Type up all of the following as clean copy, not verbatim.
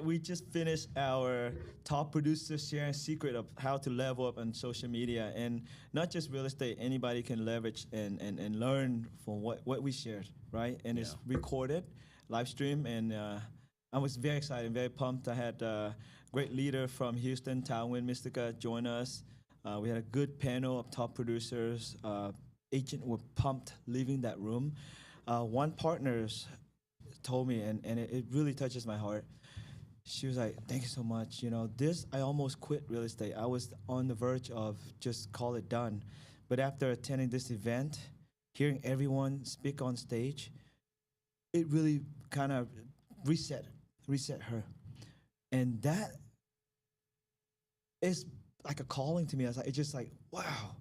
we just finished our top producers sharing secret of how to level up on social media, and not just real estate. Anybody can leverage and learn from what we shared, right? And it's recorded, live stream, and I was very excited, very pumped. I had a great leader from Houston, Tywin Mystica, join us. We had a good panel of top producers. Agent were pumped leaving that room. One partners told me, and it really touches my heart. She was like, "Thank you so much. You know, this I almost quit real estate. I was on the verge of just call it done, but after attending this event, hearing everyone speak on stage, it really kind of reset her, and that is like a calling to me. I was like, it's just like, wow."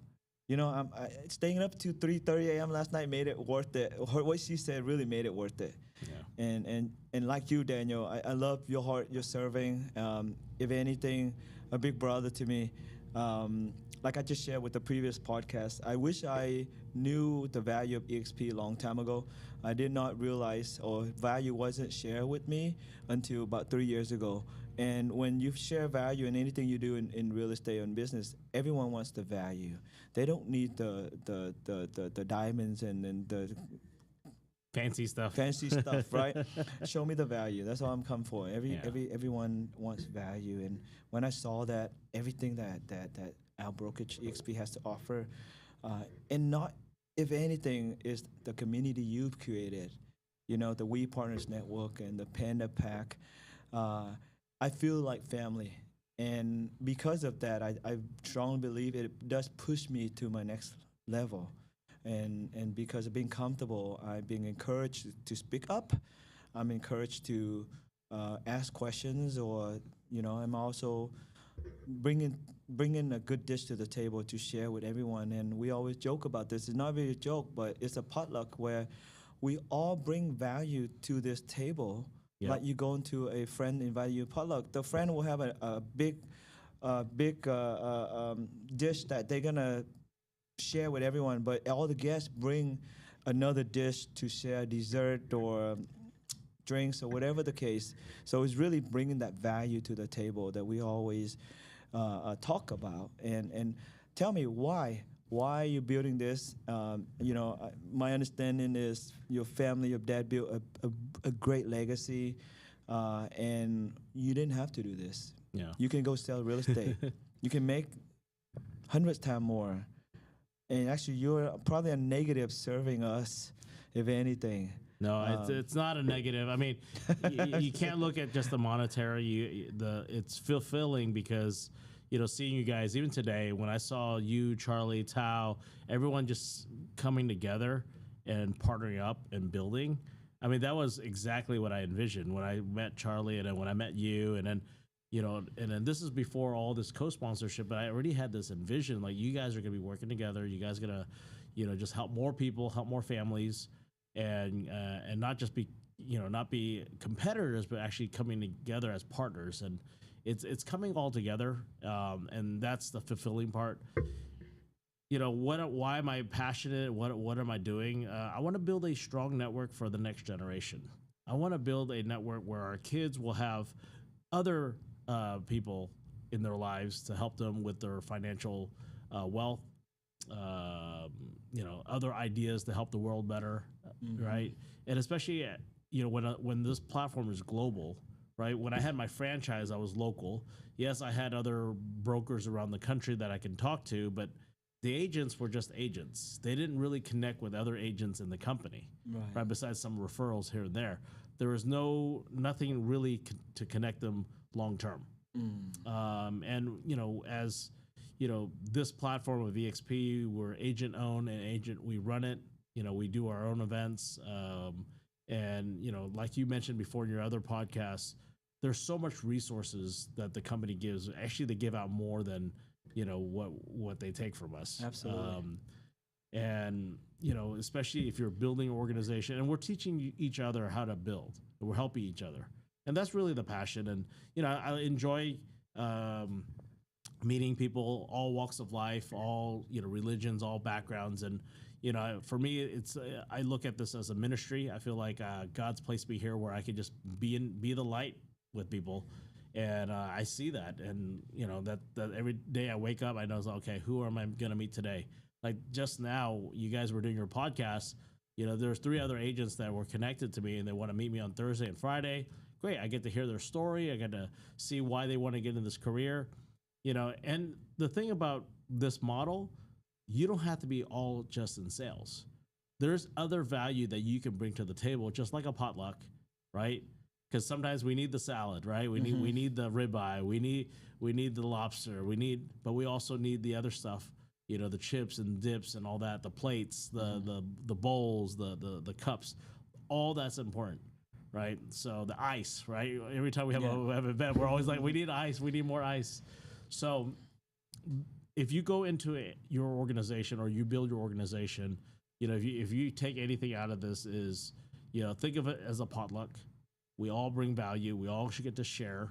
You know, staying up to 3:30 a.m. last night made it worth it. What she said really made it worth it. Yeah. And like you, Daniel, I love your heart, your serving. If anything, a big brother to me. Like I just shared with the previous podcast, I wish I knew the value of EXP a long time ago. I did not realize, or value wasn't shared with me until about 3 years ago. And when you share value in anything you do in real estate and business, everyone wants the value. They don't need the diamonds and the fancy stuff. Fancy stuff, right? Show me the value. That's all I'm come for. Everyone wants value. And when I saw that, everything that our brokerage EXP has to offer, and not, if anything, is the community you've created. You know, the We Partners Network and the Panda Pack. I feel like family. And because of that, I strongly believe it does push me to my next level. And because of being comfortable, I'm being encouraged to speak up. I'm encouraged to ask questions, or, you know, I'm also bringing a good dish to the table to share with everyone. And we always joke about this. It's not really a joke, but it's a potluck where we all bring value to this table. Yep. Like you go into a friend invite you potluck, the friend will have a big dish that they're gonna share with everyone, but all the guests bring another dish to share, dessert or drinks or whatever the case. So it's really bringing that value to the table that we always talk about. And tell me why you're building this. You know, my understanding is your family, your dad built a great legacy, and you didn't have to do this. Yeah, you can go sell real estate. You can make hundreds times more. And actually, you're probably a negative serving us, if anything. No, it's not a negative. I mean, you can't look at just the monetary. It's fulfilling because, you know, seeing you guys, even today, when I saw you, Charlie, Tao, everyone just coming together and partnering up and building. I mean, that was exactly what I envisioned when I met Charlie, and then when I met you, and then, you know, and then this is before all this co-sponsorship, but I already had this envision, like, you guys are going to be working together. You guys are going to, you know, just help more people, help more families, and not just be, you know, not be competitors, but actually coming together as partners. And it's coming all together. And that's the fulfilling part. You know, why am I passionate? What am I doing? I want to build a strong network for the next generation. I want to build a network where our kids will have other people in their lives to help them with their financial wealth, you know, other ideas to help the world better, right? And especially, you know, when this platform is global, right? When I had my franchise, I was local. Yes, I had other brokers around the country that I can talk to, but the agents were just agents. They didn't really connect with other agents in the company, right? Besides some referrals here and there. There was nothing really to connect them long term. And, you know, as, you know, this platform of EXP, we're agent owned and agent, we run it, you know, we do our own events. And, you know, like you mentioned before in your other podcasts, there's so much resources that the company gives. Actually, they give out more than, you know, what they take from us. Absolutely. And, you know, especially if you're building an organization, and we're teaching each other how to build, and we're helping each other. And that's really the passion. And, you know, I enjoy meeting people, all walks of life, all, you know, religions, all backgrounds. And, you know, for me, it's I look at this as a ministry. I feel like God's placed me here where I can just be the light with people, and I see that, and that every day I wake up, I know, okay, who am I going to meet today? Like just now, you guys were doing your podcast. There's 3 other agents that were connected to me, and they want to meet me on Thursday and Friday. Great, I get to hear their story. I get to see why they want to get in this career. And the thing about this model, you don't have to be all just in sales. There's other value that you can bring to the table, just like a potluck, right? Because sometimes we need the salad, right? We need the ribeye, we need the lobster, but we also need the other stuff, the chips and dips and all that, the plates, the bowls, the cups, all that's important, right? So the ice, right? Every time we have an event, we're always like, we need ice, we need more ice. So if you go into your organization or you build your organization, if you take anything out of this is, think of it as a potluck. We all bring value. We all should get to share.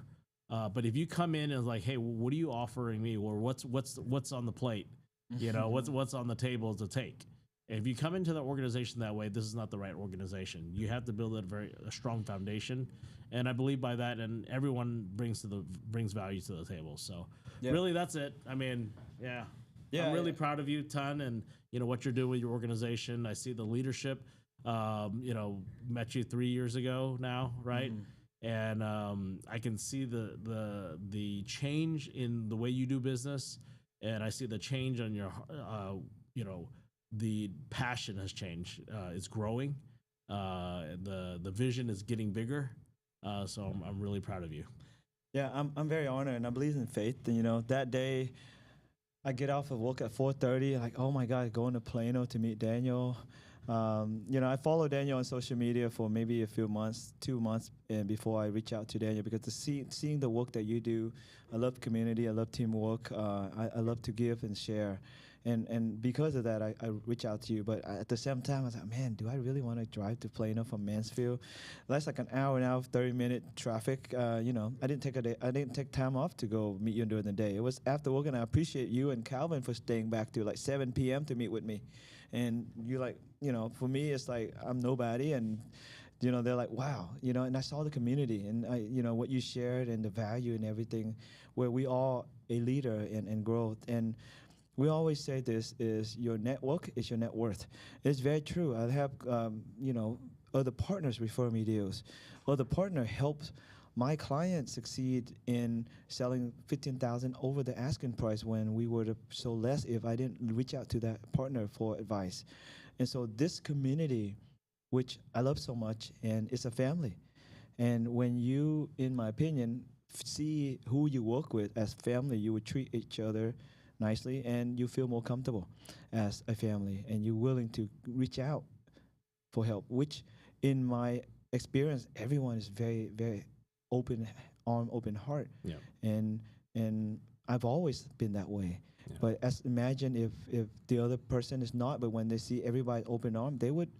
But if you come in and like, hey, what are you offering me, or what's on the plate? What's on the table to take. If you come into the organization that way, this is not the right organization. You have to build a strong foundation, and I believe by that, and everyone brings value to the table. So really, that's it. I mean, I'm really proud of you, Ton, and what you're doing with your organization. I see the leadership. Met you 3 years ago now, right? And I can see the change in the way you do business, and I see the change on your the passion has changed. It's growing. The vision is getting bigger. So I'm really proud of you. Yeah, I'm very honored, and I believe in faith. And, that day, I get off of work at 4:30. Like, oh my God, going to Plano to meet Daniel. I follow Daniel on social media for maybe a few months, 2 months, and before I reach out to Daniel, because seeing the work that you do, I love community, I love teamwork, I love to give and share. And because of that, I reach out to you. But at the same time, I was like, man, do I really want to drive to Plano from Mansfield? That's like an hour and a half, 30-minute traffic. I didn't take time off to go meet you during the day. It was after work, and I appreciate you and Calvin for staying back to like 7 p.m. to meet with me. And you're like, for me, it's like I'm nobody, and they're like, wow, and I saw the community, and what you shared and the value and everything, where we all a leader in growth. And we always say this is your network is your net worth. It's very true. I have, other partners refer me deals. Other partner helps my client succeed in selling 15,000 over the asking price when we were to sell less if I didn't reach out to that partner for advice. And so this community, which I love so much, and it's a family. And when you, in my opinion, see who you work with as family, you would treat each other nicely, and you feel more comfortable as a family, and you're willing to reach out for help, which in my experience, everyone is very, very open arm, open heart. Yeah. And I've always been that way. Yeah. But imagine if the other person is not, but when they see everybody open arm, they would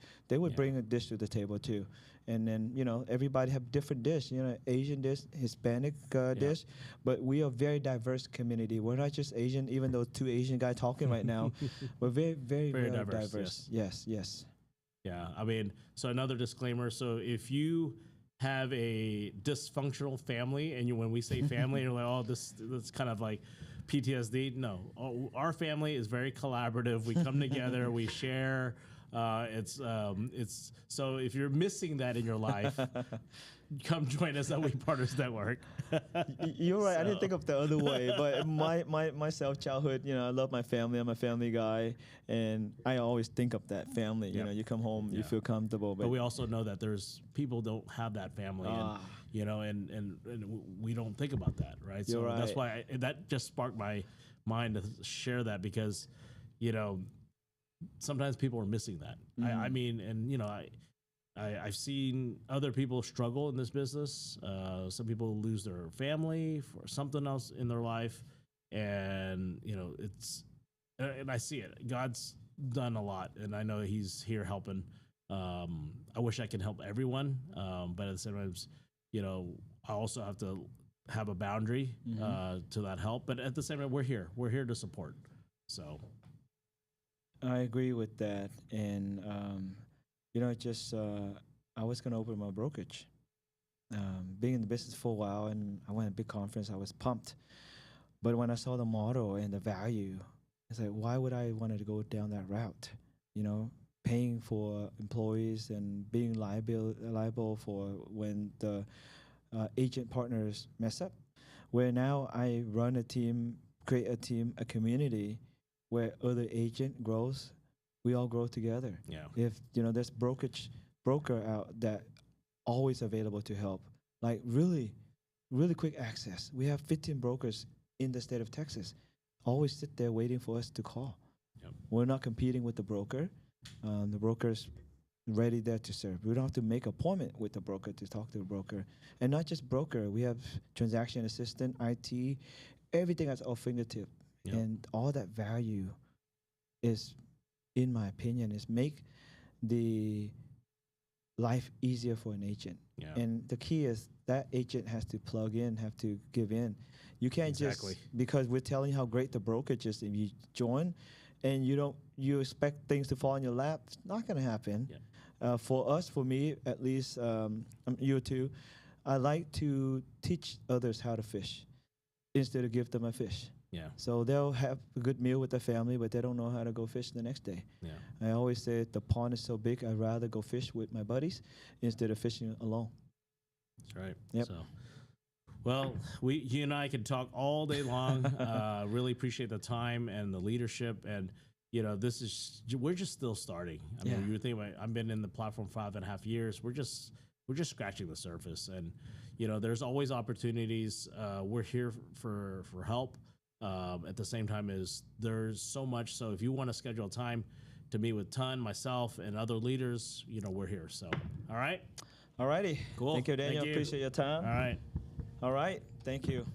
bring a dish to the table too. And then, everybody have different dish, Asian dish, Hispanic dish, but we are very diverse community. We're not just Asian, even though 2 Asian guys talking right now. We're very, very, very diverse. Yes. Yeah, I mean, so another disclaimer. So if you have a dysfunctional family, and when we say family, you're like, oh, this kind of like PTSD. No, our family is very collaborative. We come together, we share. It's so if you're missing that in your life, come join us at We Partners Network. You're right. So. I didn't think of the other way, but myself, childhood, I love my family. I'm a family guy, and I always think of that family. You come home, you feel comfortable. But we also know that there's people don't have that family, and we don't think about that, right? So right. That's why that just sparked my mind to share that, because, sometimes people are missing that. Mm-hmm. I mean, and I've seen other people struggle in this business. Some people lose their family for something else in their life, and and I see it. God's done a lot, and I know He's here helping. I wish I could help everyone, but at the same time, I also have to have a boundary to that help. But at the same time, we're here. We're here to support. So. I agree with that, and I was going to open my brokerage, being in the business for a while, and I went to a big conference. I was pumped, but when I saw the model and the value, it's like, why would I want to go down that route? You know, paying for employees and being liable for when the agent partners mess up. Where now I run a team, create a team, a community where other agent grows, we all grow together. Yeah. If you know there's broker out that always available to help, like really quick access. We have 15 brokers in the state of Texas, always sit there waiting for us to call. Yep. We're not competing with the broker. The broker's ready there to serve. We don't have to make appointment with the broker to talk to the broker. And not just broker, we have transaction assistant, IT, everything at our fingertip. Yep. And all that value is, in my opinion, is make the life easier for an agent. Yeah. And the key is that agent has to plug in, have to give in. You can't just, because we're telling you how great the brokerage is, if you join and you expect things to fall in your lap, it's not going to happen. Yeah. For us, for me, at least, you too, I like to teach others how to fish instead of give them a fish. Yeah. So they'll have a good meal with their family, but they don't know how to go fish the next day. Yeah. I always say the pond is so big, I'd rather go fish with my buddies instead of fishing alone. That's right. Yep. So, well, you and I could talk all day long. Really appreciate the time and the leadership. And, you know, we're just still starting. I mean, you think about it, I've been in the platform 5.5 years. We're just scratching the surface. And, you know, there's always opportunities. We're here for help. At the same time, there's so much. So if you want to schedule a time to meet with Ton, myself, and other leaders, you know, we're here. So, all right. All righty. Cool. Thank you, Daniel. Thank you. Appreciate your time. All right. All right. Thank you.